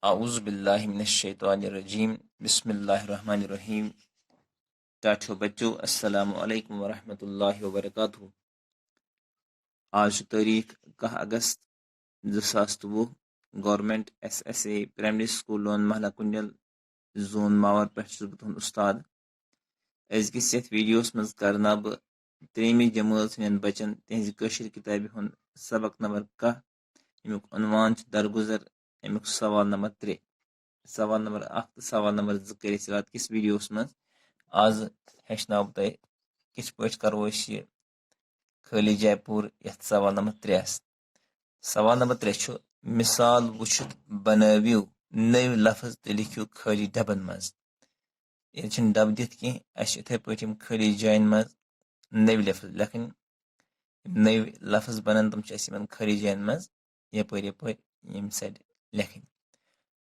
आऊज़ु बिल्लाहि मिनश शैतानिर रजीम बिस्मिल्लाहिर रहमानिर रहीम। टाठो बच्चों, अस्सलामु अलैकुम व रहमतुल्लाहि व बरकातुहू। आज तारीख 10 अगस्त 2023 government SSA primary school loan महला कुंडल जोन मावर पे तुहद उस्ताद। अजकिस यथ वीडियोस मज करना बह 3वीं जमात हंदन बचन तिहज कशीर किताबि हुंद सबक नंबर 10। अमुक उन्वान दरगुजर। अमुक सवाल नंबर 3, सवाल नंबर 1 तो सवाल नंबर 2 कर रात किस वीडियोस मज। आज हेचना तह किस पे करो यह खाली जाय पूर यथ सवाल नंबर 3। सवाल नंबर 3 मिसाल वुचित बनवियो नव लफ्ज तो लिखियो खाली डबन मज। ये डब दिख कह इथे पे खाली जान मज नव लफ्ज लेखन। नव लफ्ज बनन तम खाली जान मज यपर यम साइड लेखन।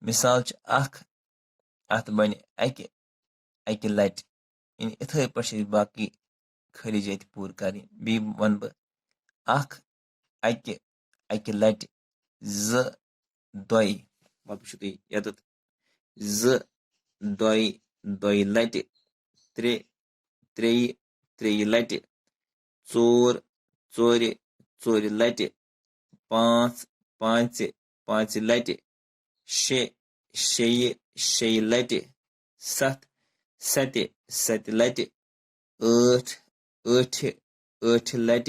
मिसाल अत बन अक लट इथे पे बाकी खाली जाय पूर कर। बी वन बह अक लट दोय ये दोय लट त्रेय लट चोर लट पांच लट शे लट सत लट आठ लट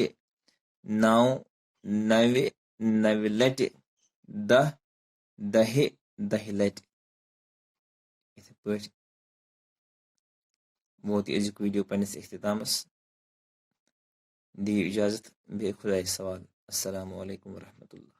नव लट दह लट। इथे पे वोत अजुक वीडियो पन्निस इख्तितामस। दी इजाजत बे खुदा सवाल। अस्सलामु अलैकुम वरहमतुल्लाह।